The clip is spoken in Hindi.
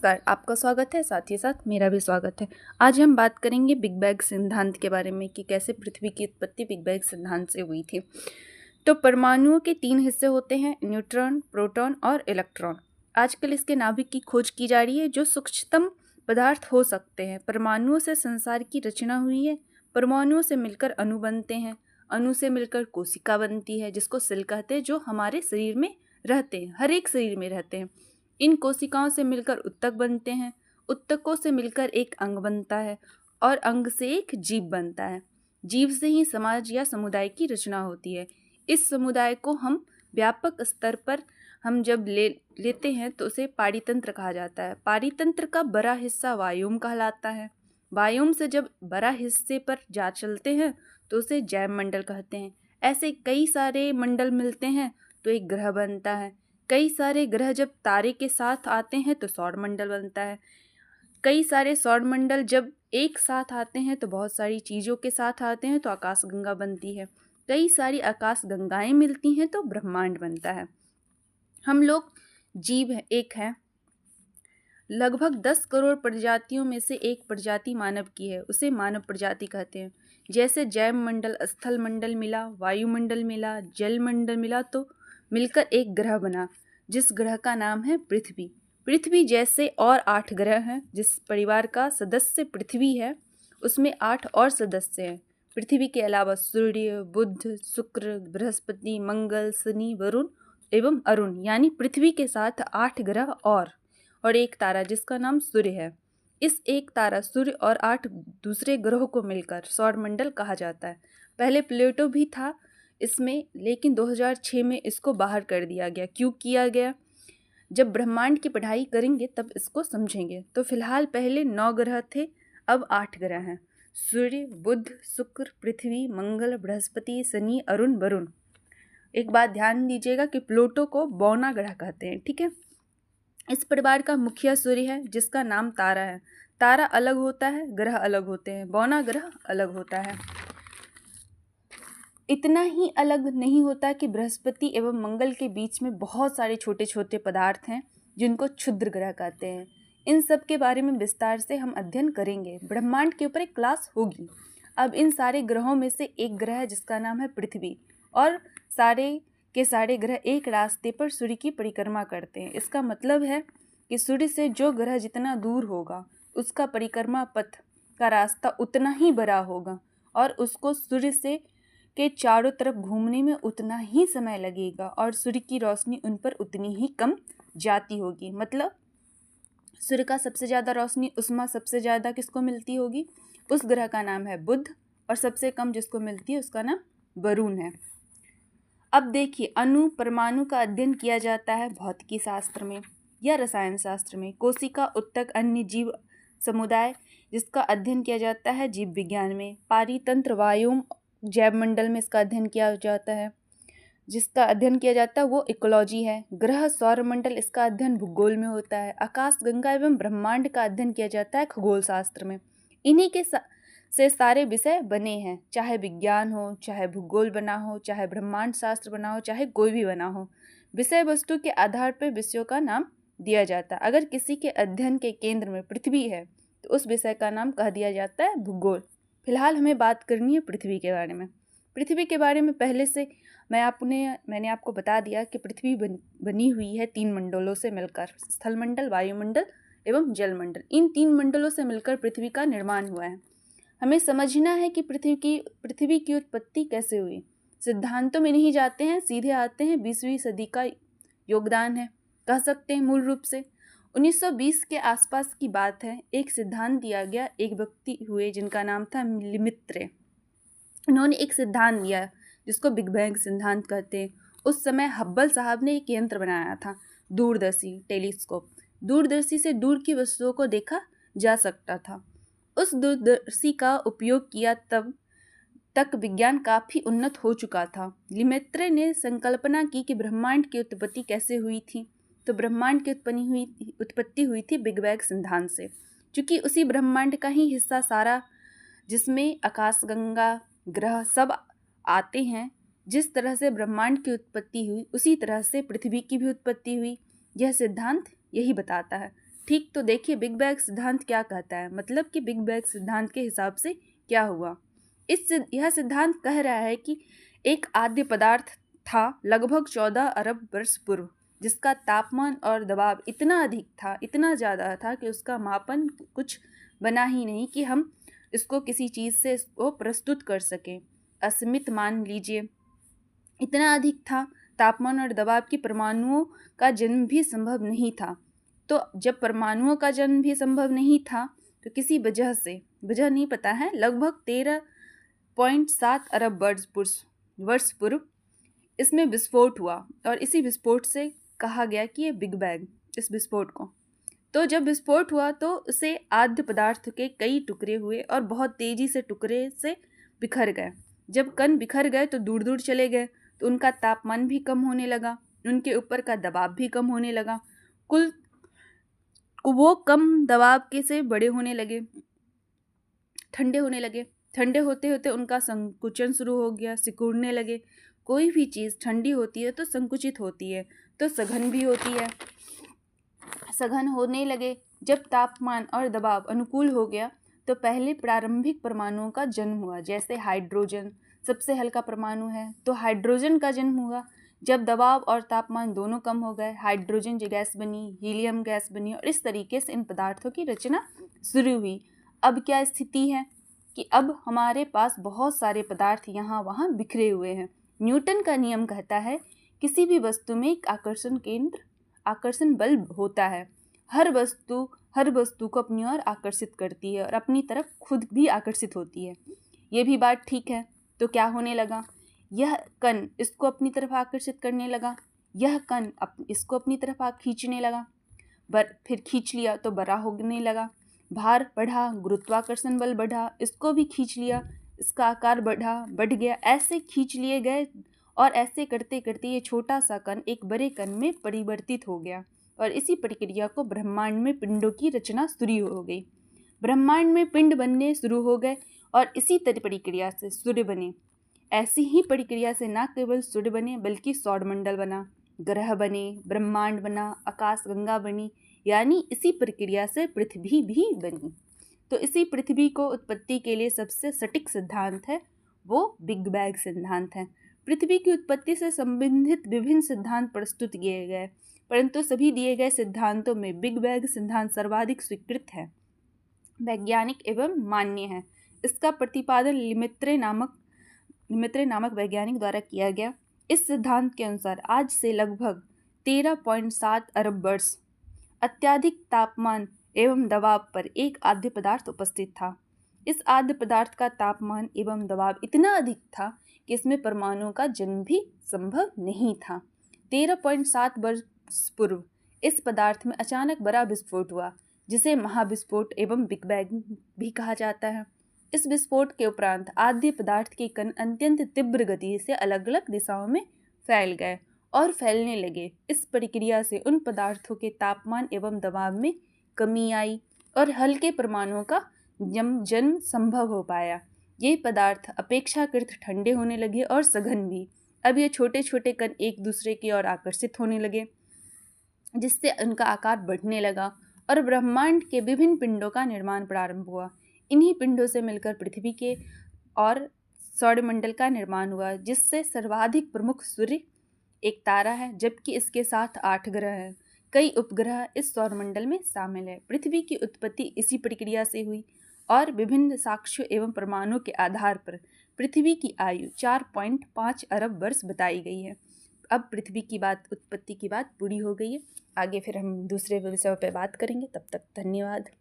नमस्कार, आपका स्वागत है। साथ ही साथ मेरा भी स्वागत है। आज हम बात करेंगे बिग बैंग सिद्धांत के बारे में कि कैसे पृथ्वी की उत्पत्ति बिग बैंग सिद्धांत से हुई थी। तो परमाणुओं के 3 हिस्से होते हैं, न्यूट्रॉन, प्रोटॉन और इलेक्ट्रॉन। आजकल इसके नाभिक की खोज की जा रही है जो सूक्ष्मतम पदार्थ हो सकते हैं। परमाणुओं से संसार की रचना हुई है। परमाणुओं से मिलकर अणु बनते हैं, अणु से मिलकर कोशिका बनती है जिसको सेल कहते हैं, जो हमारे शरीर में रहते हैं, हर एक शरीर में रहते हैं। इन कोशिकाओं से मिलकर उत्तक बनते हैं, उत्तकों से मिलकर एक अंग बनता है और अंग से एक जीव बनता है। जीव से ही समाज या समुदाय की रचना होती है। इस समुदाय को हम व्यापक स्तर पर हम जब लेते हैं तो उसे पारितंत्र कहा जाता है। पारितंत्र का बड़ा हिस्सा वायुम कहलाता है। वायुम से जब बड़ा हिस्से पर जा चलते हैं तो उसे जैव मंडल कहते हैं। ऐसे कई सारे मंडल मिलते हैं तो एक ग्रह बनता है। कई सारे ग्रह जब तारे के साथ आते हैं तो सौर मंडल बनता है। कई सारे सौर मंडल जब एक साथ आते हैं तो बहुत सारी चीज़ों के साथ आते हैं तो आकाश गंगा बनती है। कई सारी आकाश गंगाएं मिलती हैं तो ब्रह्मांड बनता है। हम लोग जीव एक हैं। लगभग 10 करोड़ प्रजातियों में से एक प्रजाति मानव की है, उसे मानव प्रजाति कहते हैं। जैसे जैव मंडल, स्थल मंडल मिला, वायुमंडल मिला, जल मंडल मिला तो मिलकर एक ग्रह बना, जिस ग्रह का नाम है पृथ्वी। पृथ्वी जैसे और 8 ग्रह हैं। जिस परिवार का सदस्य पृथ्वी है उसमें 8 और सदस्य हैं। पृथ्वी के अलावा सूर्य, बुध, शुक्र, बृहस्पति, मंगल, शनि, वरुण एवं अरुण, यानी पृथ्वी के साथ 8 ग्रह और एक तारा जिसका नाम सूर्य है। इस एक तारा, सूर्य और 8 दूसरे ग्रहों को मिलकर सौरमंडल कहा जाता है। पहले प्लूटो भी था इसमें, लेकिन 2006 में इसको बाहर कर दिया गया। क्यों किया गया? जब ब्रह्मांड की पढ़ाई करेंगे तब इसको समझेंगे। तो फिलहाल पहले 9 ग्रह थे, अब 8 ग्रह हैं। सूर्य, बुध, शुक्र, पृथ्वी, मंगल, बृहस्पति, शनि, अरुण, वरुण। एक बात ध्यान दीजिएगा कि प्लूटो को बौना ग्रह कहते हैं, ठीक है। इस परिवार का मुखिया सूर्य है जिसका नाम तारा है। तारा अलग होता है, ग्रह अलग होते हैं, बौना ग्रह अलग होता है। इतना ही अलग नहीं होता कि बृहस्पति एवं मंगल के बीच में बहुत सारे छोटे छोटे पदार्थ हैं जिनको क्षुद्र ग्रह कहते हैं। इन सब के बारे में विस्तार से हम अध्ययन करेंगे। ब्रह्मांड के ऊपर एक क्लास होगी। अब इन सारे ग्रहों में से एक ग्रह है जिसका नाम है पृथ्वी, और सारे के सारे ग्रह एक रास्ते पर सूर्य की परिक्रमा करते हैं। इसका मतलब है कि सूर्य से जो ग्रह जितना दूर होगा उसका परिक्रमा पथ का रास्ता उतना ही बड़ा होगा और उसको सूर्य से के चारों तरफ घूमने में उतना ही समय लगेगा और सूर्य की रोशनी उन पर उतनी ही कम जाती होगी। मतलब सूर्य का सबसे ज़्यादा रोशनी, उष्मा सबसे ज़्यादा किसको मिलती होगी? उस ग्रह का नाम है बुध, और सबसे कम जिसको मिलती है उसका नाम वरुण है। अब देखिए, अणु परमाणु का अध्ययन किया जाता है भौतिकी शास्त्र में या रसायन शास्त्र में। कोशिका, उत्तक, अन्य जीव समुदाय जिसका अध्ययन किया जाता है जीव विज्ञान में। पारितंत्र, वायुम, जैव मंडल में इसका अध्ययन किया जाता है। जिसका अध्ययन किया जाता है वो इकोलॉजी है। ग्रह, सौरमंडल, इसका अध्ययन भूगोल में होता है। आकाश गंगा एवं ब्रह्मांड का अध्ययन किया जाता है खगोल शास्त्र में। इन्हीं के से सारे विषय बने हैं, चाहे विज्ञान हो, चाहे भूगोल बना हो, चाहे ब्रह्मांड शास्त्र बना हो, चाहे कोई भी बना हो। विषय वस्तु के आधार पर विषयों का नाम दिया जाता है। अगर किसी के अध्ययन के केंद्र में पृथ्वी है तो उस विषय का नाम कह दिया जाता है भूगोल। फिलहाल हमें बात करनी है पृथ्वी के बारे में। पृथ्वी के बारे में पहले से मैंने आपको बता दिया कि पृथ्वी बनी हुई है 3 मंडलों से मिलकर, स्थल मंडल, वायुमंडल एवं जल मंडल। इन 3 मंडलों से मिलकर पृथ्वी का निर्माण हुआ है। हमें समझना है कि पृथ्वी की उत्पत्ति कैसे हुई। सिद्धांतों में नहीं जाते हैं, सीधे आते हैं 20वीं सदी का योगदान है, कह सकते हैं मूल रूप से। 1920 के आसपास की बात है। एक सिद्धांत दिया गया, एक व्यक्ति हुए जिनका नाम था लिमित्रे। उन्होंने एक सिद्धांत दिया जिसको बिग बैंग सिद्धांत कहते हैं। उस समय हब्बल साहब ने एक यंत्र बनाया था, दूरदर्शी, टेलीस्कोप। दूरदर्शी से दूर की वस्तुओं को देखा जा सकता था। उस दूरदर्शी का उपयोग किया तब तक विज्ञान काफ़ी उन्नत हो चुका था। लिमेत्रे ने संकल्पना की कि ब्रह्मांड की उत्पत्ति कैसे हुई थी। तो ब्रह्मांड की उत्पत्ति हुई थी बिग बैंग सिद्धांत से, क्योंकि उसी ब्रह्मांड का ही हिस्सा सारा, जिसमें आकाशगंगा, ग्रह सब आते हैं। जिस तरह से ब्रह्मांड की उत्पत्ति हुई उसी तरह से पृथ्वी की भी उत्पत्ति हुई। यह सिद्धांत यही बताता है। ठीक, तो देखिए बिग बैंग सिद्धांत क्या कहता है, मतलब कि बिग बैंग सिद्धांत के हिसाब से क्या हुआ। यह सिद्धांत कह रहा है कि एक आद्य पदार्थ था लगभग 14 अरब वर्ष पूर्व, जिसका तापमान और दबाव इतना अधिक था, इतना ज़्यादा था कि उसका मापन कुछ बना ही नहीं कि हम इसको किसी चीज़ से इसको प्रस्तुत कर सकें। असीमित मान लीजिए, इतना अधिक था तापमान और दबाव की परमाणुओं का जन्म भी संभव नहीं था। तो जब परमाणुओं का जन्म भी संभव नहीं था तो किसी वजह से, वजह नहीं पता है, लगभग 13.7 अरब वर्ष पूर्व इसमें विस्फोट हुआ और इसी विस्फोट से कहा गया कि ये बिग बैंग, इस विस्फोट को। तो जब विस्फोट हुआ तो उसे आद्य पदार्थ के कई टुकड़े हुए और बहुत तेजी से टुकड़े से बिखर गए। जब कण बिखर गए तो दूर दूर चले गए, तो उनका तापमान भी कम होने लगा, उनके ऊपर का दबाव भी कम होने लगा, कुल वो कम दबाव के से बड़े होने लगे, ठंडे होने लगे। ठंडे होते होते उनका संकुचन शुरू हो गया, सिकुड़ने लगे। कोई भी चीज़ ठंडी होती है तो संकुचित होती है, तो सघन भी होती है, सघन होने लगे। जब तापमान और दबाव अनुकूल हो गया तो पहले प्रारंभिक परमाणुओं का जन्म हुआ, जैसे हाइड्रोजन सबसे हल्का परमाणु है, तो हाइड्रोजन का जन्म हुआ। जब दबाव और तापमान दोनों कम हो गए, हाइड्रोजन गैस बनी, हीलियम गैस बनी और इस तरीके से इन पदार्थों की रचना शुरू हुई। अब क्या स्थिति है कि अब हमारे पास बहुत सारे पदार्थ यहाँ वहाँ बिखरे हुए हैं। न्यूटन का नियम कहता है किसी भी वस्तु में एक आकर्षण बल होता है। हर वस्तु को अपनी ओर आकर्षित करती है और अपनी तरफ खुद भी आकर्षित होती है। ये भी बात ठीक है। तो क्या होने लगा, यह कण इसको अपनी तरफ आकर्षित करने लगा, यह कण इसको अपनी तरफ खींचने लगा, फिर खींच लिया तो बड़ा होने लगा, भार बढ़ा, गुरुत्वाकर्षण बल बढ़ा, इसको भी खींच लिया, इसका आकार बढ़ गया, ऐसे खींच लिए गए और ऐसे करते करते ये छोटा सा कण एक बड़े कण में परिवर्तित हो गया और इसी प्रक्रिया को ब्रह्मांड में पिंडों की रचना शुरू हो गई। ब्रह्मांड में पिंड बनने शुरू हो गए और इसी प्रक्रिया से सूर्य बने। ऐसी ही प्रक्रिया से न केवल सूर्य बने बल्कि सौरमंडल बना, ग्रह बने, ब्रह्मांड बना, आकाशगंगा बनी, यानी इसी प्रक्रिया से पृथ्वी भी बनी। तो इसी पृथ्वी को उत्पत्ति के लिए सबसे सटीक सिद्धांत है वो बिग बैंग सिद्धांत है। पृथ्वी की उत्पत्ति से संबंधित विभिन्न सिद्धांत प्रस्तुत किए गए, परंतु सभी दिए गए सिद्धांतों में बिग बैंग सिद्धांत सर्वाधिक स्वीकृत है, वैज्ञानिक एवं मान्य है। इसका प्रतिपादन लिमेत्रे नामक वैज्ञानिक द्वारा किया गया। इस सिद्धांत के अनुसार आज से लगभग 13.7 अरब वर्ष अत्यधिक तापमान एवं दबाव पर एक आद्य पदार्थ उपस्थित था। इस आद्य पदार्थ का तापमान एवं दबाव इतना अधिक था कि इसमें परमाणुओं का जन्म भी संभव नहीं था। 13.7 वर्ष पूर्व इस पदार्थ में अचानक बड़ा विस्फोट हुआ, जिसे महाविस्फोट एवं बिग बैंग भी कहा जाता है। इस विस्फोट के उपरांत आद्य पदार्थ के कण अत्यंत तीव्र गति से अलग अलग दिशाओं में फैल गए और फैलने लगे। इस प्रक्रिया से उन पदार्थों के तापमान एवं दबाव में कमी आई और हल्के परमाणुओं का जन्म संभव हो पाया। ये पदार्थ अपेक्षाकृत ठंडे होने लगे और सघन भी। अब ये छोटे छोटे कण एक दूसरे की ओर आकर्षित होने लगे, जिससे उनका आकार बढ़ने लगा और ब्रह्मांड के विभिन्न पिंडों का निर्माण प्रारंभ हुआ। इन्हीं पिंडों से मिलकर पृथ्वी के और सौरमंडल का निर्माण हुआ, जिससे सर्वाधिक प्रमुख सूर्य एक तारा है, जबकि इसके साथ 8 ग्रह हैं। कई उपग्रह इस सौरमंडल में शामिल है। पृथ्वी की उत्पत्ति इसी प्रक्रिया से हुई और विभिन्न साक्ष्यों एवं प्रमाणों के आधार पर पृथ्वी की आयु 4.5 अरब वर्ष बताई गई है। अब पृथ्वी की उत्पत्ति की बात पूरी हो गई है। आगे फिर हम दूसरे विषयों पर बात करेंगे। तब तक धन्यवाद।